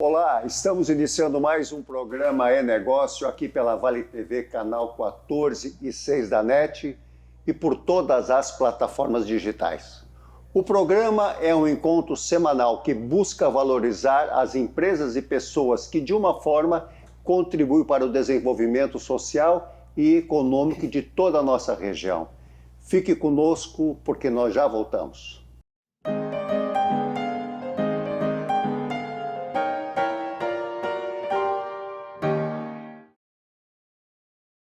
Olá, estamos iniciando mais um programa E-Negócio aqui pela Vale TV, canal 14 e 6 da NET e por todas as plataformas digitais. O programa é um encontro semanal que busca valorizar as empresas e pessoas que, de uma forma, contribuem para o desenvolvimento social e econômico de toda a nossa região. Fique conosco porque nós já voltamos.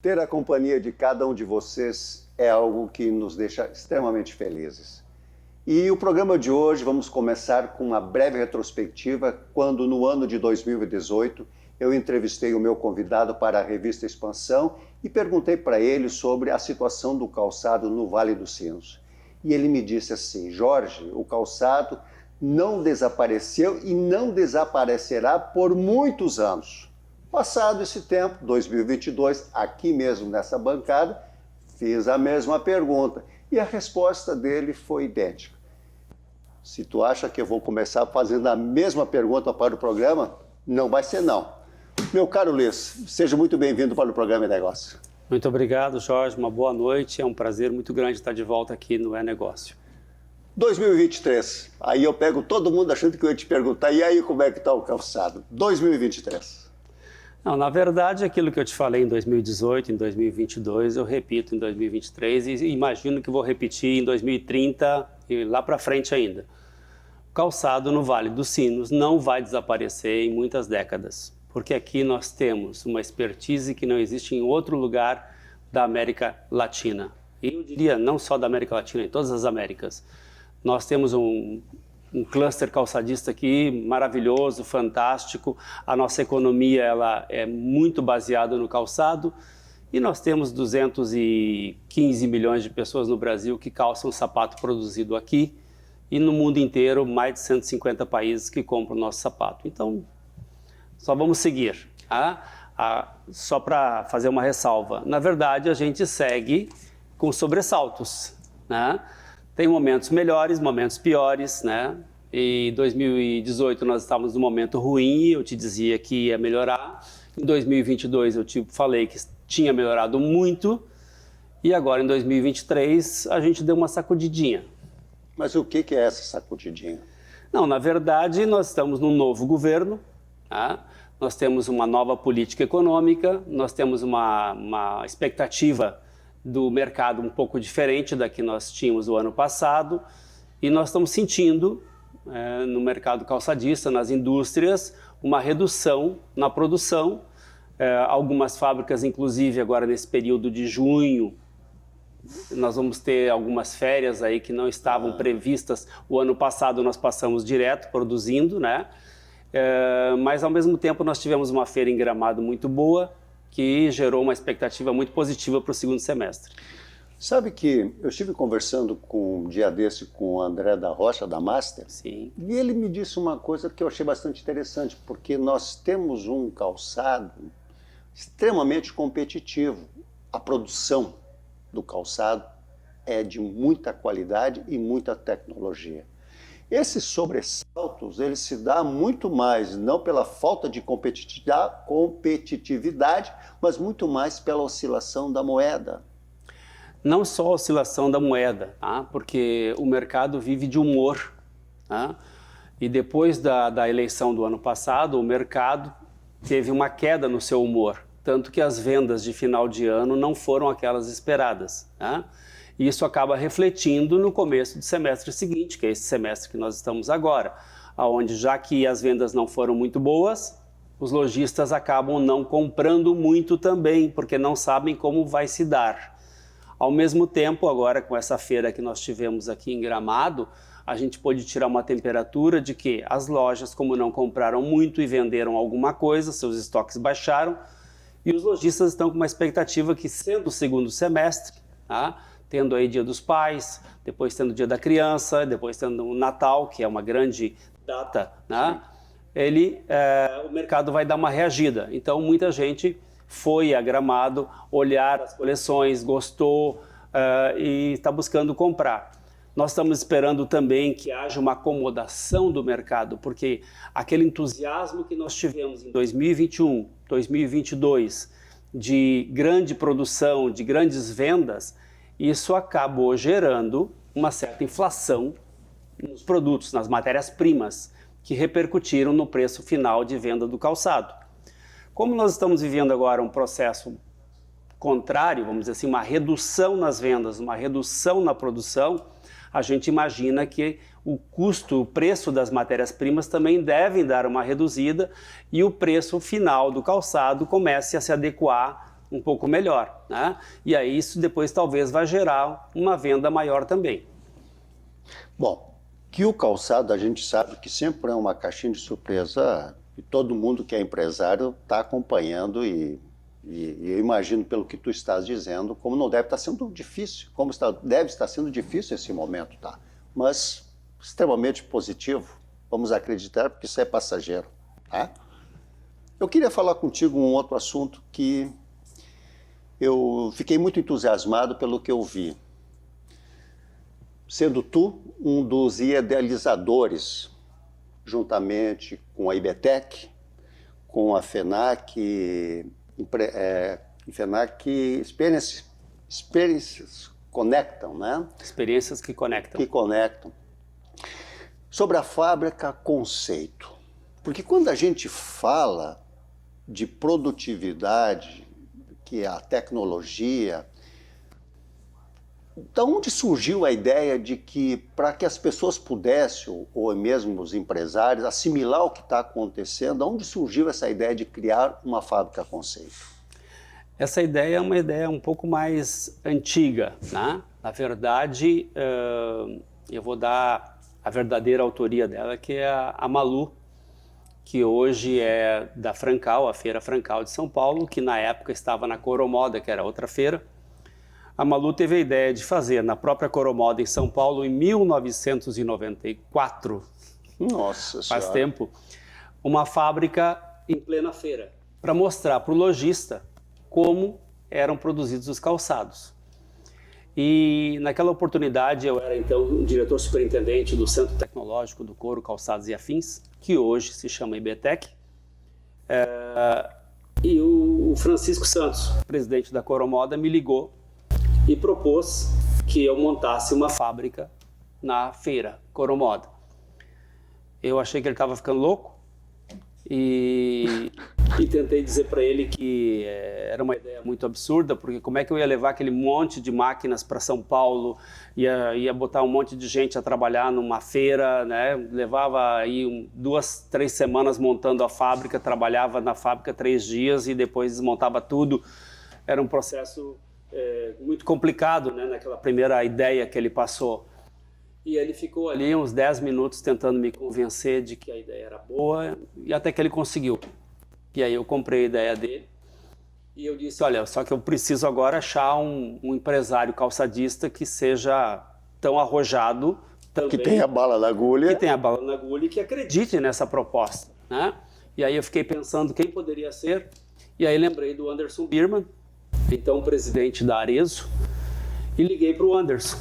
Ter a companhia de cada um de vocês é algo que nos deixa extremamente felizes. E o programa de hoje vamos começar com uma breve retrospectiva, quando no ano de 2018 eu entrevistei o meu convidado para a revista Expansão e perguntei para ele sobre a situação do calçado no Vale dos Sinos. E ele me disse assim: Jorge, o calçado não desapareceu e não desaparecerá por muitos anos. Passado esse tempo, 2022, aqui mesmo nessa bancada, fiz a mesma pergunta e a resposta dele foi idêntica. Se tu acha que eu vou começar fazendo a mesma pergunta para o programa, não vai ser não. Meu caro Luiz, seja muito bem-vindo para o programa E-Negócio. Muito obrigado, Jorge. Uma boa noite. É um prazer muito grande estar de volta aqui no E-Negócio. 2023. Aí eu pego todo mundo achando que eu ia te perguntar, e aí como é que está o calçado? 2023. Não, na verdade, aquilo que eu te falei em 2018, em 2022, eu repito em 2023 e imagino que vou repetir em 2030 e lá para frente ainda. O calçado no Vale dos Sinos não vai desaparecer em muitas décadas, porque aqui nós temos uma expertise que não existe em outro lugar da América Latina. E eu diria não só da América Latina, em todas as Américas. Nós temos um cluster calçadista aqui maravilhoso, fantástico. A nossa economia ela é muito baseada no calçado e nós temos 215 milhões de pessoas no Brasil que calçam sapato produzido aqui e no mundo inteiro mais de 150 países que compram o nosso sapato. Então, só vamos seguir. Só para fazer uma ressalva, na verdade a gente segue com sobressaltos, né? Tem momentos melhores, momentos piores, né? Em 2018 nós estávamos num momento ruim, eu te dizia que ia melhorar. Em 2022 eu te falei que tinha melhorado muito. E agora em 2023 a gente deu uma sacudidinha. Mas o que é essa sacudidinha? Não, na verdade nós estamos num novo governo, tá? Nós temos uma nova política econômica, nós temos uma expectativa do mercado um pouco diferente da que nós tínhamos o ano passado e nós estamos sentindo no mercado calçadista, nas indústrias, uma redução na produção. Algumas fábricas, inclusive agora nesse período de junho, nós vamos ter algumas férias aí que não estavam previstas. O ano passado nós passamos direto produzindo, né? Mas ao mesmo tempo nós tivemos uma feira em Gramado muito boa, que gerou uma expectativa muito positiva para o segundo semestre. Sabe que eu estive conversando um dia desse com o André da Rocha, da Master, Sim. E ele me disse uma coisa que eu achei bastante interessante, porque nós temos um calçado extremamente competitivo. A produção do calçado é de muita qualidade e muita tecnologia. Esses sobressaltos, eles se dão muito mais, não pela falta de competitividade, mas muito mais pela oscilação da moeda. Não só a oscilação da moeda, tá? Porque o mercado vive de humor. Tá? E depois da eleição do ano passado, o mercado teve uma queda no seu humor, tanto que as vendas de final de ano não foram aquelas esperadas. Tá? E isso acaba refletindo no começo do semestre seguinte, que é esse semestre que nós estamos agora, onde já que as vendas não foram muito boas, os lojistas acabam não comprando muito também, porque não sabem como vai se dar. Ao mesmo tempo, agora com essa feira que nós tivemos aqui em Gramado, a gente pôde tirar uma temperatura de que as lojas, como não compraram muito e venderam alguma coisa, seus estoques baixaram, e os lojistas estão com uma expectativa que, sendo o segundo semestre, tá? Tendo aí Dia dos Pais, depois tendo o Dia da Criança, depois tendo o Natal, que é uma grande data, né? O mercado vai dar uma reagida. Então, muita gente foi a Gramado olhar as coleções, gostou e está buscando comprar. Nós estamos esperando também que haja uma acomodação do mercado, porque aquele entusiasmo que nós tivemos em 2021, 2022, de grande produção, de grandes vendas, isso acabou gerando uma certa inflação nos produtos, nas matérias-primas, que repercutiram no preço final de venda do calçado. Como nós estamos vivendo agora um processo contrário, vamos dizer assim, uma redução nas vendas, uma redução na produção, a gente imagina que o custo, o preço das matérias-primas também devem dar uma reduzida e o preço final do calçado comece a se adequar um pouco melhor, né? E aí isso depois talvez vai gerar uma venda maior também. Bom, que o calçado a gente sabe que sempre é uma caixinha de surpresa e todo mundo que é empresário está acompanhando e eu imagino pelo que tu estás dizendo, como não deve estar sendo difícil, deve estar sendo difícil esse momento, tá? Mas extremamente positivo, vamos acreditar, porque isso é passageiro, tá? Eu queria falar contigo um outro assunto que eu fiquei muito entusiasmado pelo que eu vi. Sendo tu um dos idealizadores, juntamente com a IBTEC, com a FENAC, Experiences Conectam, né? Experiências que conectam. Que conectam. Sobre a fábrica conceito. Porque quando a gente fala de produtividade, que é a tecnologia, da onde surgiu a ideia de que, para que as pessoas pudessem, ou mesmo os empresários, assimilar o que está acontecendo, da onde surgiu essa ideia de criar uma fábrica conceito? Essa ideia é uma ideia um pouco mais antiga, né? Na verdade, eu vou dar a verdadeira autoria dela, que é a Malu, que hoje é da Francal, a Feira Francal de São Paulo, que na época estava na Coromoda, que era outra feira. A Malu teve a ideia de fazer na própria Coromoda em São Paulo, em 1994, Nossa faz Senhora. tempo, uma fábrica em plena feira, para mostrar para o lojista como eram produzidos os calçados. E naquela oportunidade eu era então o diretor superintendente do Centro Tecnológico do Couro, Calçados e Afins, que hoje se chama IBTEC, e o Francisco Santos, presidente da Coromoda, me ligou e propôs que eu montasse uma fábrica na feira Coromoda. Eu achei que ele estava ficando louco e tentei dizer para ele que era uma ideia muito absurda, porque como é que eu ia levar aquele monte de máquinas para São Paulo, ia botar um monte de gente a trabalhar numa feira, né? Levava aí 2, 3 semanas montando a fábrica, trabalhava na fábrica 3 dias e depois desmontava tudo. Era um processo muito complicado, né, naquela primeira ideia que ele passou. E ele ficou ali uns 10 minutos tentando me convencer de que a ideia era boa, e até que ele conseguiu. E aí eu comprei a ideia dele e eu disse, olha, só que eu preciso agora achar um empresário calçadista que seja tão arrojado também, que tenha bala na agulha. Que tenha bala na agulha e que acredite nessa proposta, né? E aí eu fiquei pensando quem poderia ser, e aí lembrei do Anderson Birman, então presidente da Arezzo, e liguei para o Anderson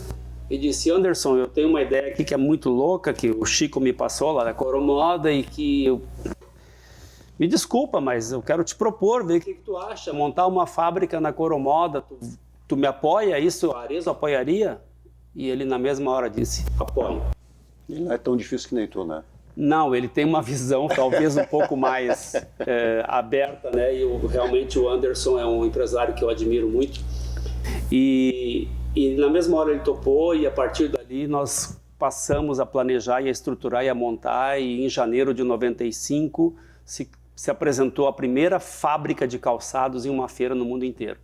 e disse, Anderson, eu tenho uma ideia aqui que é muito louca, que o Chico me passou lá da Coromoda e que me desculpa, mas eu quero te propor, ver o que tu acha, montar uma fábrica na Coromoda, tu me apoia isso? A Arezzo apoiaria? E ele na mesma hora disse, apoio. Ele não é tão difícil que nem tu, né? Não, ele tem uma visão talvez um pouco mais aberta, né? E realmente o Anderson é um empresário que eu admiro muito. E na mesma hora ele topou e a partir dali nós passamos a planejar e a estruturar e a montar, e em janeiro de 95 se apresentou a primeira fábrica de calçados em uma feira no mundo inteiro.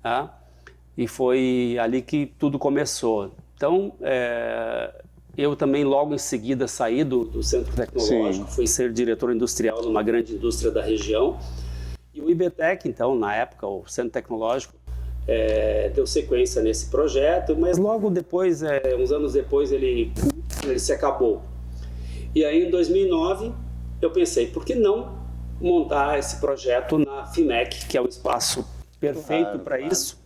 Tá? E foi ali que tudo começou. Então, eu também logo em seguida saí do Centro Tecnológico, fui ser diretor industrial numa grande indústria da região. E o IBTEC, então, na época, o Centro Tecnológico, deu sequência nesse projeto, mas logo depois, uns anos depois, ele se acabou. E aí, em 2009, eu pensei, por que não montar esse projeto na FIMEC, que é o espaço perfeito para isso?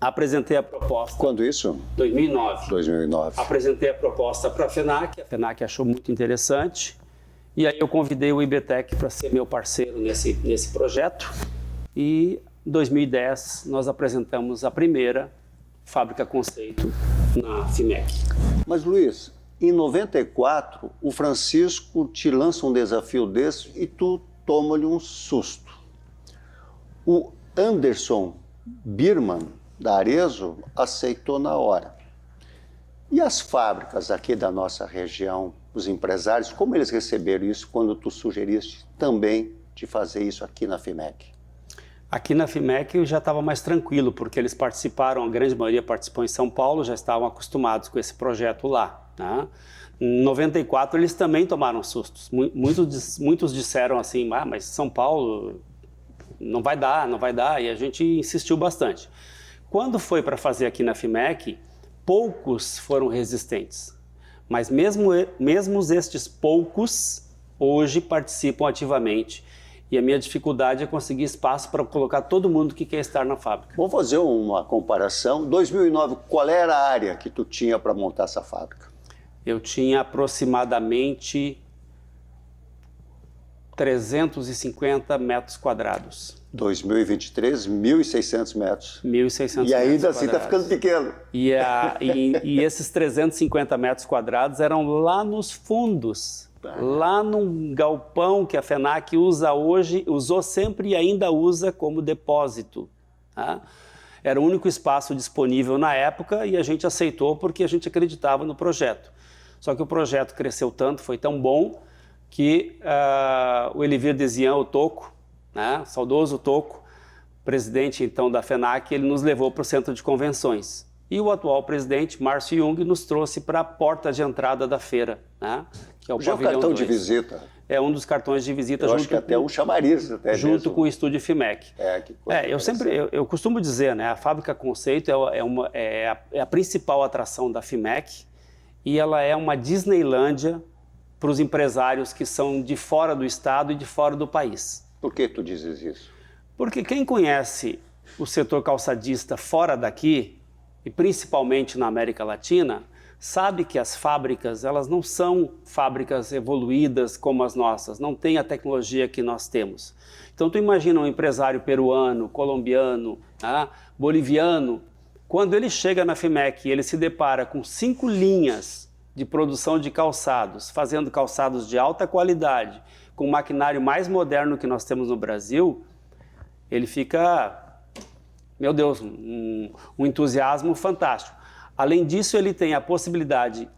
Apresentei a proposta. Quando isso? 2009. 2009. Apresentei a proposta para a FENAC achou muito interessante, e aí eu convidei o IBTEC para ser meu parceiro nesse projeto, e em 2010 nós apresentamos a primeira fábrica conceito na FIMEC. Mas, Luiz, em 94, o Francisco te lança um desafio desse e tu toma-lhe um susto. O Anderson Birman, da Arezzo, aceitou na hora. E as fábricas aqui da nossa região, os empresários, como eles receberam isso quando tu sugeriste também de fazer isso aqui na FIMEC? Aqui na FIMEC eu já estava mais tranquilo, porque eles participaram, a grande maioria participou em São Paulo, já estavam acostumados com esse projeto lá, né? Em 94 eles também tomaram sustos. Muitos disseram assim, mas São Paulo não vai dar, e a gente insistiu bastante. Quando foi para fazer aqui na FIMEC, poucos foram resistentes, mas mesmo estes poucos hoje participam ativamente. E a minha dificuldade é conseguir espaço para colocar todo mundo que quer estar na fábrica. Vamos fazer uma comparação. 2009, qual era a área que tu tinha para montar essa fábrica? Eu tinha aproximadamente 350 metros quadrados. 2023, 1.600 metros. 1.600 e ainda metros assim está ficando pequeno. E esses 350 metros quadrados eram lá nos fundos. Lá num galpão que a FENAC usa hoje, usou sempre e ainda usa como depósito. Tá? Era o único espaço disponível na época e a gente aceitou porque a gente acreditava no projeto. Só que o projeto cresceu tanto, foi tão bom, que o Elivir Desian, o Toco, né, saudoso Toco, presidente então da FENAC, ele nos levou para o centro de convenções. E o atual presidente, Márcio Jung, nos trouxe para a porta de entrada da feira, né? Que é o já pavilhão cartão 2. de visita. É um dos cartões de visita. Eu acho que até um chamariz. Até junto mesmo. com o estúdio FIMEC. Que coisa eu costumo dizer, né? A fábrica conceito é a principal atração da FIMEC e ela é uma Disneylândia para os empresários que são de fora do estado e de fora do país. Por que tu dizes isso? Porque quem conhece o setor calçadista fora daqui, e principalmente na América Latina, sabe que as fábricas, elas não são fábricas evoluídas como as nossas, não tem a tecnologia que nós temos. Então tu imagina um empresário peruano, colombiano, boliviano, quando ele chega na FIMEC e ele se depara com 5 linhas de produção de calçados, fazendo calçados de alta qualidade, com o maquinário mais moderno que nós temos no Brasil, ele fica... Meu Deus, um entusiasmo fantástico. Além disso, ele tem a possibilidade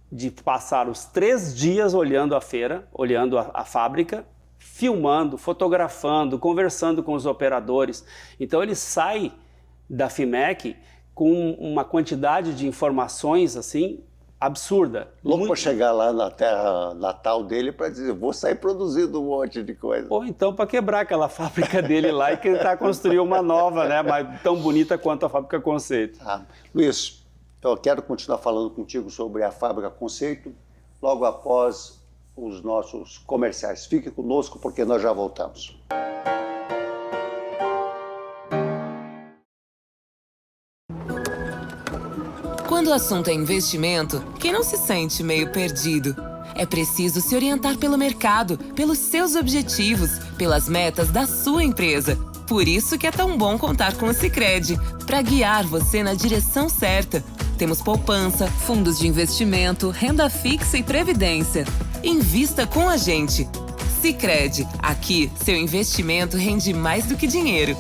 de passar os 3 dias olhando a feira, olhando a fábrica, filmando, fotografando, conversando com os operadores. Então ele sai da FIMEC com uma quantidade de informações assim absurda. Louco para chegar lá na terra natal dele para dizer, vou sair produzindo um monte de coisa. Ou então para quebrar aquela fábrica dele lá e tentar construir uma nova, né, mas tão bonita quanto a fábrica Conceito. Luiz, eu quero continuar falando contigo sobre a fábrica Conceito logo após os nossos comerciais. Fique conosco porque nós já voltamos. Quando o assunto é investimento, quem não se sente meio perdido? É preciso se orientar pelo mercado, pelos seus objetivos, pelas metas da sua empresa. Por isso que é tão bom contar com o Sicredi, para guiar você na direção certa. Temos poupança, fundos de investimento, renda fixa e previdência. Invista com a gente. Sicredi, aqui seu investimento rende mais do que dinheiro.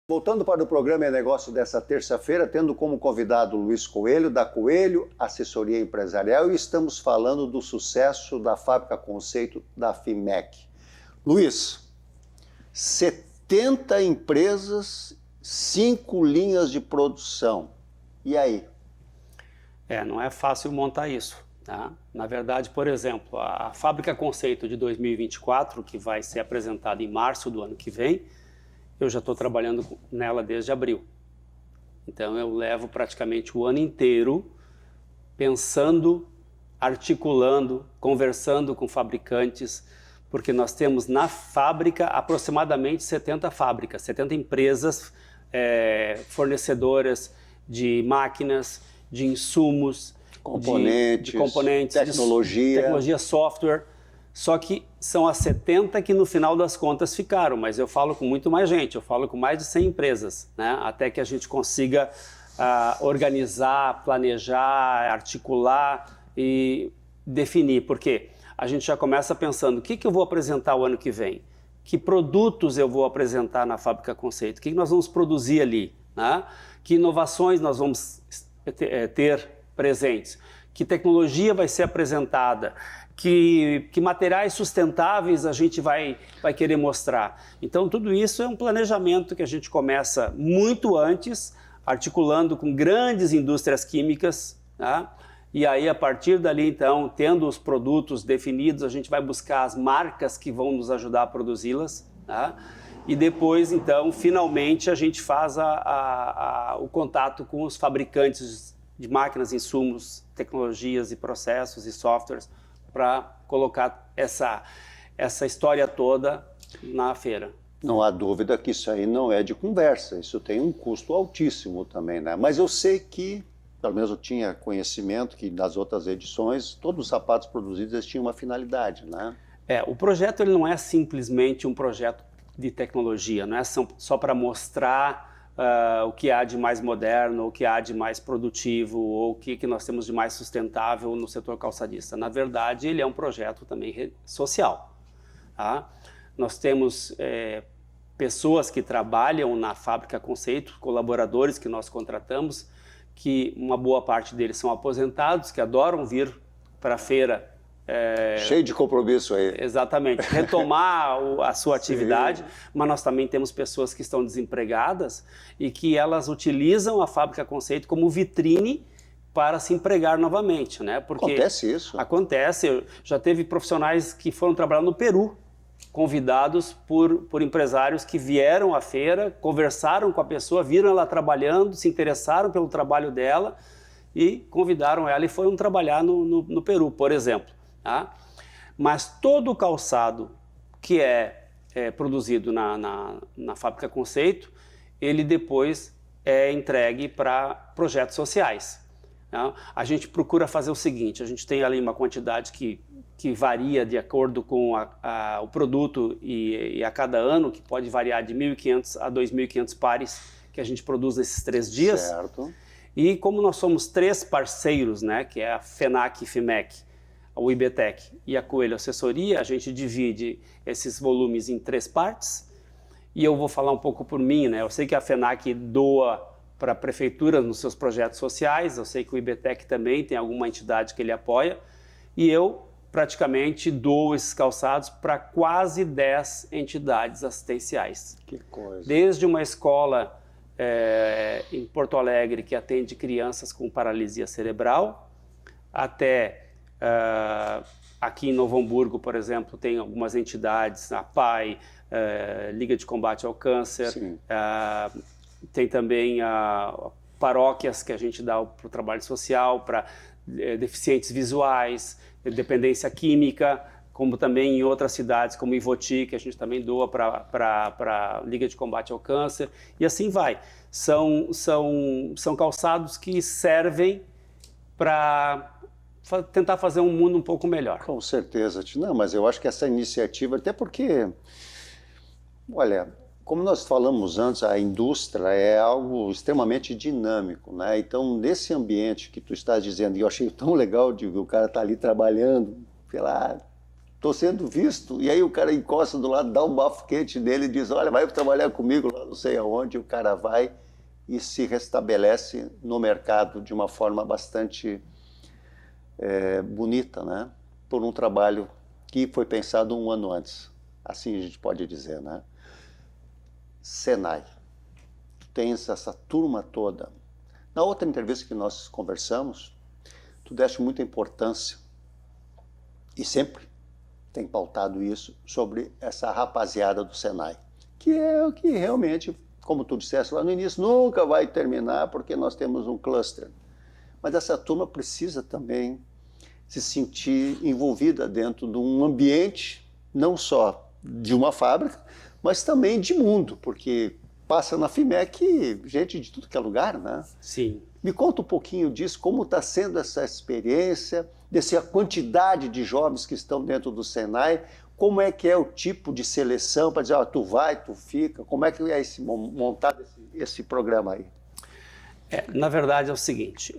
Voltando para o programa É Negócio dessa terça-feira, tendo como convidado Luiz Coelho, da Coelho Assessoria Empresarial, e estamos falando do sucesso da fábrica Conceito da FIMEC. Luiz, 70 empresas, 5 linhas de produção. E aí? Não é fácil montar isso. Tá? Na verdade, por exemplo, a fábrica Conceito de 2024, que vai ser apresentada em março do ano que vem, eu já estou trabalhando nela desde abril. Então eu levo praticamente o ano inteiro pensando articulando, conversando com fabricantes, porque nós temos na fábrica aproximadamente 70 fábricas, 70 empresas fornecedoras de máquinas, de insumos, componentes, tecnologia, software. Só que são as 70 que no final das contas ficaram, mas eu falo com muito mais gente, eu falo com mais de 100 empresas, né? Até que a gente consiga organizar, planejar, articular e definir. Porque a gente já começa pensando, o que eu vou apresentar o ano que vem? Que produtos eu vou apresentar na Fábrica Conceito? O que nós vamos produzir ali? Né? Que inovações nós vamos ter presentes? Que tecnologia vai ser apresentada? Que materiais sustentáveis a gente vai querer mostrar? Então, tudo isso é um planejamento que a gente começa muito antes, articulando com grandes indústrias químicas, né? E aí, a partir dali, então, tendo os produtos definidos, a gente vai buscar as marcas que vão nos ajudar a produzi-las, né? E depois, então, finalmente, a gente faz o contato com os fabricantes de máquinas, insumos, tecnologias e processos e softwares para colocar essa história toda na feira. Não há dúvida que isso aí não é de conversa, isso tem um custo altíssimo também, né? Mas eu sei que, pelo menos eu tinha conhecimento que nas outras edições, todos os sapatos produzidos eles tinham uma finalidade, né? O projeto ele não é simplesmente um projeto de tecnologia, não é só para mostrar o que há de mais moderno, o que há de mais produtivo, ou o que nós temos de mais sustentável no setor calçadista. Na verdade, ele é um projeto também social. Tá? Nós temos pessoas que trabalham na Fábrica Conceito, colaboradores que nós contratamos, que uma boa parte deles são aposentados, que adoram vir para a feira. Cheio de compromisso aí. Exatamente, retomar a sua atividade, mas nós também temos pessoas que estão desempregadas e que elas utilizam a Fábrica Conceito como vitrine para se empregar novamente, né? Porque acontece isso? Acontece, já teve profissionais que foram trabalhar no Peru, convidados por empresários que vieram à feira, conversaram com a pessoa, viram ela trabalhando, se interessaram pelo trabalho dela e convidaram ela e foram trabalhar no Peru, por exemplo. Tá? Mas todo o calçado que é produzido na Fábrica Conceito, ele depois é entregue para projetos sociais. Tá? A gente procura fazer o seguinte, a gente tem ali uma quantidade que varia de acordo com o produto e a cada ano, que pode variar de 1.500 a 2.500 pares que a gente produz nesses 3 dias. Certo. E como nós somos 3 parceiros, né, que é a FENAC e FIMEC, o IBTEC e a Coelho Assessoria, a gente divide esses volumes em 3 partes. E eu vou falar um pouco por mim, né? Eu sei que a FENAC doa para a prefeitura nos seus projetos sociais, eu sei que o IBTEC também tem alguma entidade que ele apoia, e eu praticamente dou esses calçados para quase 10 entidades assistenciais. Que coisa. Desde uma escola em Porto Alegre que atende crianças com paralisia cerebral, até aqui em Novo Hamburgo, por exemplo, tem algumas entidades, a PAI, Liga de Combate ao Câncer, tem também paróquias que a gente dá para o trabalho social, para deficientes visuais, dependência química, como também em outras cidades, como Ivoti, que a gente também doa para a Liga de Combate ao Câncer, e assim vai. São calçados que servem para tentar fazer um mundo um pouco melhor. Com certeza. Não, mas eu acho que essa iniciativa, até porque, olha, como nós falamos antes, a indústria é algo extremamente dinâmico, né? Então, nesse ambiente que tu estás dizendo, e eu achei tão legal de o cara estar ali trabalhando, sei lá, estou sendo visto, e aí o cara encosta do lado, dá um bafo quente nele e diz, olha, vai trabalhar comigo lá não sei aonde, o cara vai e se restabelece no mercado de uma forma bastante bonita, né? Por um trabalho que foi pensado um ano antes, assim a gente pode dizer, né? Senai, tu tens essa turma toda. Na outra entrevista que nós conversamos, tu deste muita importância, e sempre tem pautado isso, sobre essa rapaziada do Senai, que é o que realmente, como tu disseste lá no início, nunca vai terminar porque nós temos um cluster. Mas essa turma precisa também se sentir envolvida dentro de um ambiente, não só de uma fábrica, mas também de mundo, porque passa na FIMEC gente de tudo que é lugar, né? Sim. Me conta um pouquinho disso, como está sendo essa experiência, dessa quantidade de jovens que estão dentro do Senai, como é que é o tipo de seleção para dizer, tu vai, tu fica, como é que é montado esse programa aí? Na verdade é o seguinte,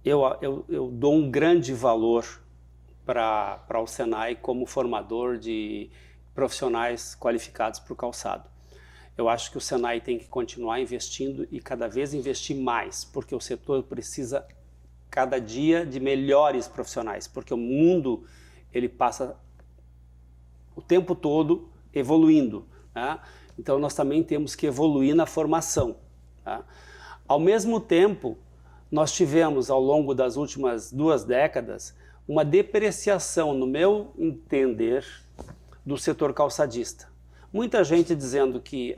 eu dou um grande valor para o Senai como formador de profissionais qualificados para o calçado. Eu acho que o Senai tem que continuar investindo e cada vez investir mais, porque o setor precisa cada dia de melhores profissionais, porque o mundo ele passa o tempo todo evoluindo, né? Então nós também temos que evoluir na formação, tá? Ao mesmo tempo, nós tivemos ao longo das últimas 2 décadas uma depreciação, no meu entender, do setor calçadista. Muita gente dizendo que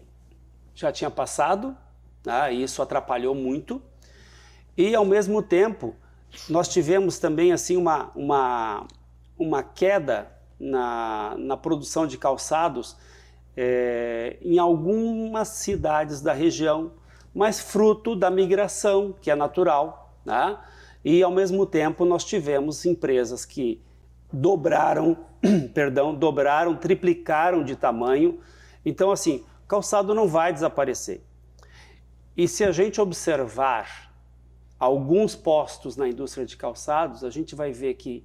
já tinha passado, né, e isso atrapalhou muito, e ao mesmo tempo nós tivemos também assim uma queda na produção de calçados em algumas cidades da região, mas fruto da migração, que é natural, né? E ao mesmo tempo nós tivemos empresas que dobraram, triplicaram de tamanho. Então assim, calçado não vai desaparecer. E se a gente observar alguns postos na indústria de calçados, a gente vai ver que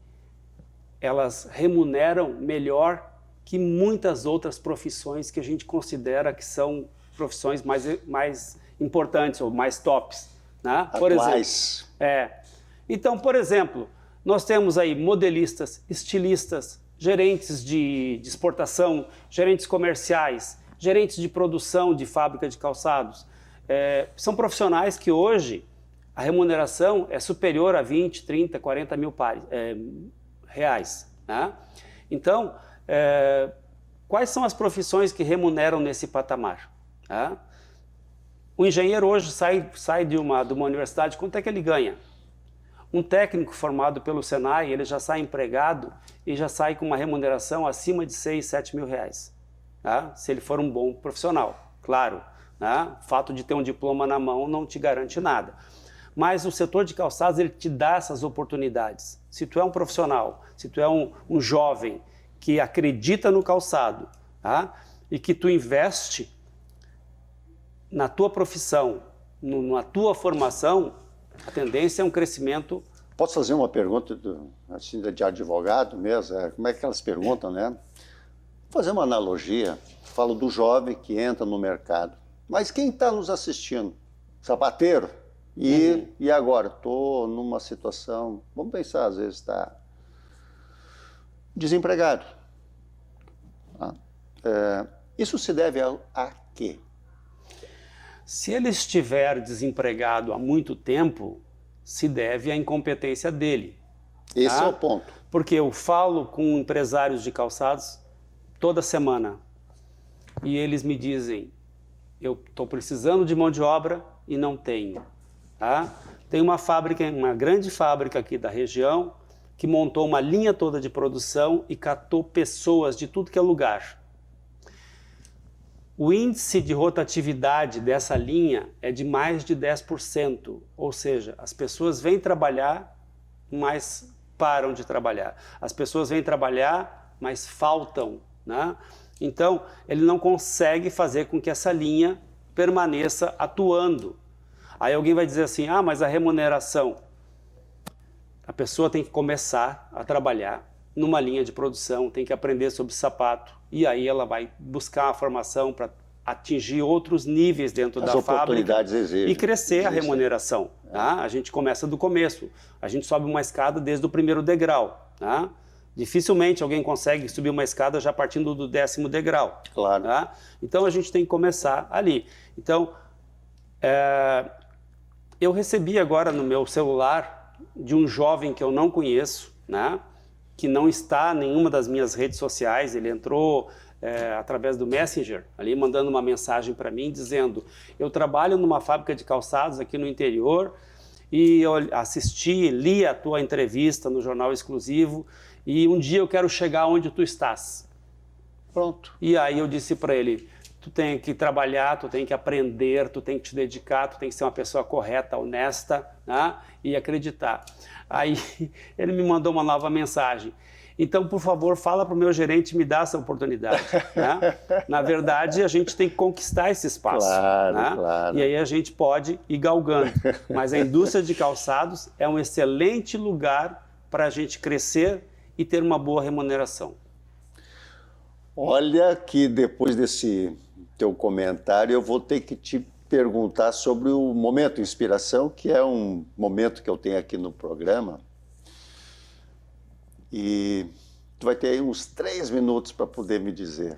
elas remuneram melhor que muitas outras profissões que a gente considera que são profissões mais importantes ou mais tops, né? Por Atuais. exemplo, então, por exemplo, nós temos aí modelistas, estilistas, gerentes de exportação, gerentes comerciais, gerentes de produção de fábrica de calçados. São profissionais que hoje a remuneração é superior a 20, 30, 40 mil reais, né? Então, quais são as profissões que remuneram nesse patamar? Né? O engenheiro hoje sai de uma universidade, quanto é que ele ganha? Um técnico formado pelo Senai, ele já sai empregado e já sai com uma remuneração acima de 6, 7 mil reais. Tá? Se ele for um bom profissional, claro. Né? O fato de ter um diploma na mão não te garante nada. Mas o setor de calçados, ele te dá essas oportunidades. Se tu é um profissional, se tu é um jovem que acredita no calçado, tá? E que tu investe na tua profissão, na tua formação, a tendência é um crescimento. Posso fazer uma pergunta assim, de advogado mesmo? Como é que elas perguntam, né? Vou fazer uma analogia. Falo do jovem que entra no mercado. Mas quem está nos assistindo? Sapateiro? E agora? Estou numa situação, vamos pensar, às vezes está desempregado. Isso se deve a quê? Se ele estiver desempregado há muito tempo, se deve à incompetência dele. Esse é o ponto. Porque eu falo com empresários de calçados toda semana e eles me dizem, eu estou precisando de mão de obra e não tenho. Tá? Tem uma grande fábrica aqui da região que montou uma linha toda de produção e catou pessoas de tudo que é lugar. O índice de rotatividade dessa linha é de mais de 10%, ou seja, as pessoas vêm trabalhar, mas param de trabalhar. As pessoas vêm trabalhar, mas faltam, né? Então, ele não consegue fazer com que essa linha permaneça atuando. Aí alguém vai dizer assim, mas a remuneração. A pessoa tem que começar a trabalhar numa linha de produção, tem que aprender sobre sapato, e aí ela vai buscar a formação para atingir outros níveis dentro da fábrica e crescer a remuneração. Tá? A gente começa do começo, a gente sobe uma escada desde o primeiro degrau. Tá? Dificilmente alguém consegue subir uma escada já partindo do 10º degrau. Claro. Tá? Então a gente tem que começar ali. Então, eu recebi agora no meu celular de um jovem que eu não conheço, né? Que não está em nenhuma das minhas redes sociais, ele entrou através do Messenger, ali mandando uma mensagem para mim dizendo, eu trabalho numa fábrica de calçados aqui no interior e eu assisti, li a tua entrevista no Jornal Exclusivo e um dia eu quero chegar onde tu estás. Pronto. E aí eu disse para ele, tu tem que trabalhar, tu tem que aprender, tu tem que te dedicar, tu tem que ser uma pessoa correta, honesta, né? E acreditar. Aí ele me mandou uma nova mensagem. Então, por favor, fala para o meu gerente me dar essa oportunidade. Né? Na verdade, a gente tem que conquistar esse espaço. Claro, né? claro. E aí a gente pode ir galgando. Mas a indústria de calçados é um excelente lugar para a gente crescer e ter uma boa remuneração. Olha que depois desse teu comentário, eu vou ter que te perguntar sobre o Momento Inspiração, que é um momento que eu tenho aqui no programa. E tu vai ter aí uns 3 minutos para poder me dizer.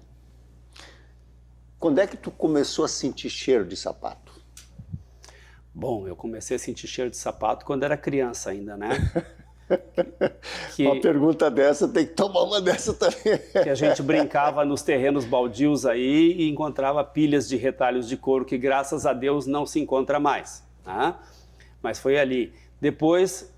Quando é que tu começou a sentir cheiro de sapato? Bom, eu comecei a sentir cheiro de sapato quando era criança ainda, né? Uma pergunta dessa, tem que tomar uma dessa também. Que a gente brincava nos terrenos baldios aí e encontrava pilhas de retalhos de couro que, graças a Deus, não se encontra mais. Né? Mas foi ali. Depois,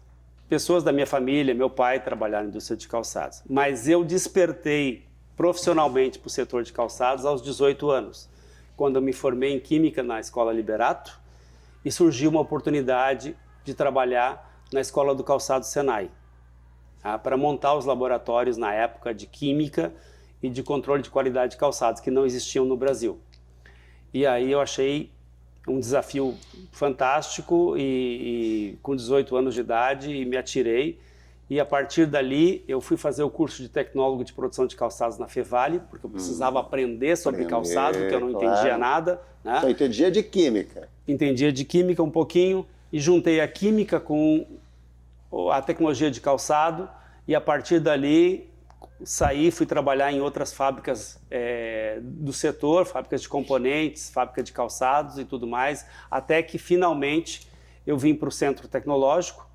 pessoas da minha família, meu pai trabalharam na indústria de calçados. Mas eu despertei profissionalmente para o setor de calçados aos 18 anos, quando eu me formei em Química na Escola Liberato e surgiu uma oportunidade de trabalhar na Escola do Calçado Senai, para montar os laboratórios na época de Química e de controle de qualidade de calçados, que não existiam no Brasil. E aí eu achei um desafio fantástico e com 18 anos de idade me atirei. E a partir dali eu fui fazer o curso de tecnólogo de produção de calçados na Fevale, porque eu precisava aprender sobre calçado, porque eu não entendia nada. Né? Então, entendia de química. Entendia de química um pouquinho e juntei a química com a tecnologia de calçado e a partir dali saí, fui trabalhar em outras fábricas do setor, fábricas de componentes, fábrica de calçados e tudo mais, até que finalmente eu vim para o centro tecnológico,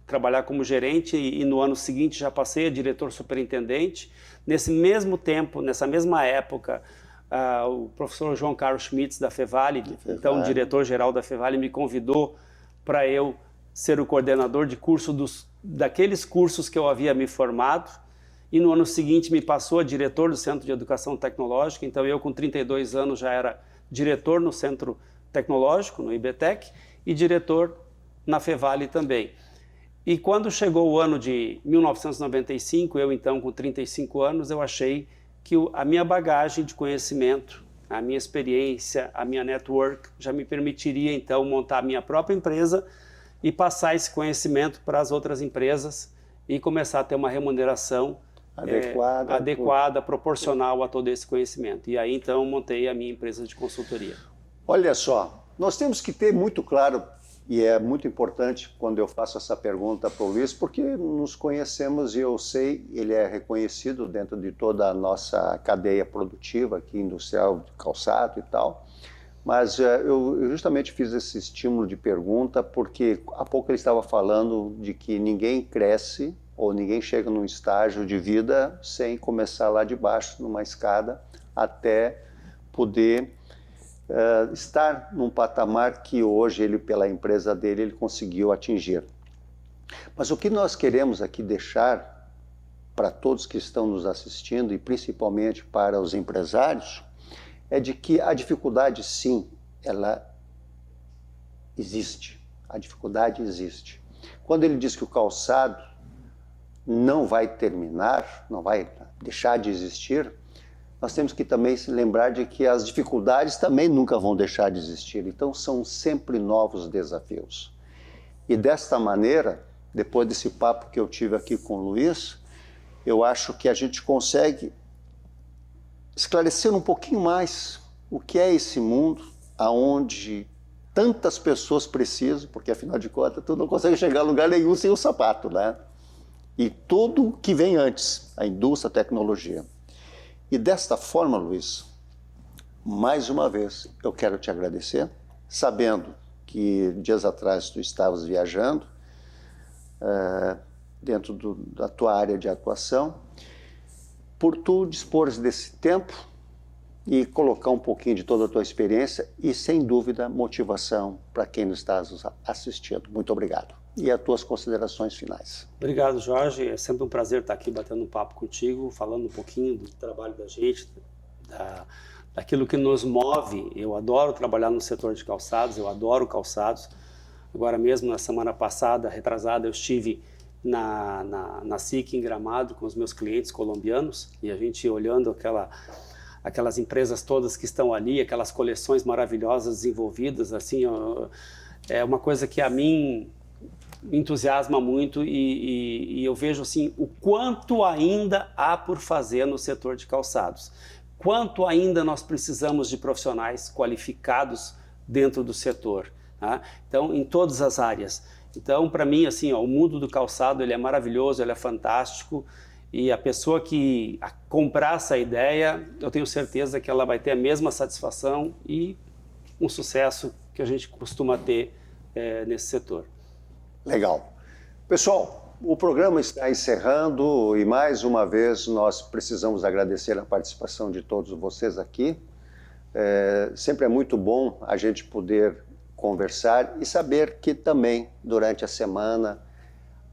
trabalhar como gerente e no ano seguinte já passei a diretor superintendente. Nesse mesmo tempo, nessa mesma época, o professor João Carlos Schmitz da Fevale, então diretor-geral da Fevale, me convidou para eu ser o coordenador de curso daqueles cursos que eu havia me formado, e no ano seguinte me passou a diretor do Centro de Educação Tecnológica, então eu com 32 anos já era diretor no Centro Tecnológico, no IBTEC, e diretor na Fevale também. E quando chegou o ano de 1995, eu então com 35 anos, eu achei que a minha bagagem de conhecimento, a minha experiência, a minha network já me permitiria então montar a minha própria empresa e passar esse conhecimento para as outras empresas e começar a ter uma remuneração adequada, proporcional a todo esse conhecimento. E aí então montei a minha empresa de consultoria. Olha só, nós temos que ter muito claro, e é muito importante quando eu faço essa pergunta para o Luiz, porque nos conhecemos e eu sei, ele é reconhecido dentro de toda a nossa cadeia produtiva aqui, industrial, de calçado e tal. Mas eu justamente fiz esse estímulo de pergunta porque há pouco ele estava falando de que ninguém cresce ou ninguém chega num estágio de vida sem começar lá de baixo, numa escada, até poder estar num patamar que hoje ele, pela empresa dele, ele conseguiu atingir. Mas o que nós queremos aqui deixar para todos que estão nos assistindo e principalmente para os empresários é de que a dificuldade, sim, ela existe. A dificuldade existe. Quando ele diz que o calçado não vai terminar, não vai deixar de existir, nós temos que também se lembrar de que as dificuldades também nunca vão deixar de existir. Então, são sempre novos desafios. E desta maneira, depois desse papo que eu tive aqui com o Luiz, eu acho que a gente consegue esclarecer um pouquinho mais o que é esse mundo aonde tantas pessoas precisam, porque afinal de contas tu não consegue chegar a lugar nenhum sem o sapato, né? E tudo que vem antes, a indústria, a tecnologia. E desta forma, Luiz, mais uma vez eu quero te agradecer, sabendo que dias atrás tu estavas viajando dentro da tua área de atuação, por tu dispores desse tempo e colocar um pouquinho de toda a tua experiência e, sem dúvida, motivação para quem nos está assistindo. Muito obrigado. E as tuas considerações finais. Obrigado, Jorge. É sempre um prazer estar aqui batendo um papo contigo, falando um pouquinho do trabalho da gente, daquilo que nos move. Eu adoro trabalhar no setor de calçados, eu adoro calçados. Agora mesmo, na semana passada, retrasada, eu estive na SIC em Gramado com os meus clientes colombianos e a gente olhando aquelas empresas todas que estão ali, aquelas coleções maravilhosas desenvolvidas, assim, é uma coisa que a mim me entusiasma muito e eu vejo assim o quanto ainda há por fazer no setor de calçados, quanto ainda nós precisamos de profissionais qualificados dentro do setor, tá? Então, em todas as áreas. Então, para mim, assim, o mundo do calçado ele é maravilhoso, ele é fantástico e a pessoa que comprar essa ideia, eu tenho certeza que ela vai ter a mesma satisfação e um sucesso que a gente costuma ter nesse setor. Legal. Pessoal, o programa está encerrando e mais uma vez nós precisamos agradecer a participação de todos vocês aqui. Sempre é muito bom a gente poder conversar e saber que também durante a semana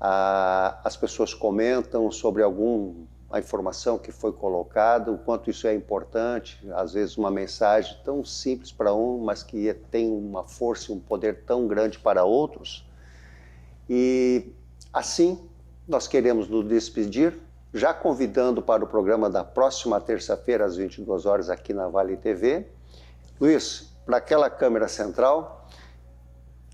as pessoas comentam sobre a informação que foi colocada, o quanto isso é importante, às vezes uma mensagem tão simples para mas que tem uma força e um poder tão grande para outros. E assim, nós queremos nos despedir, já convidando para o programa da próxima terça-feira, às 22 horas, aqui na Vale TV. Luiz, para aquela câmera central,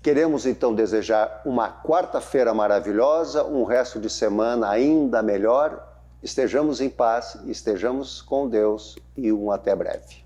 queremos então desejar uma quarta-feira maravilhosa, um resto de semana ainda melhor. Estejamos em paz, estejamos com Deus e até breve.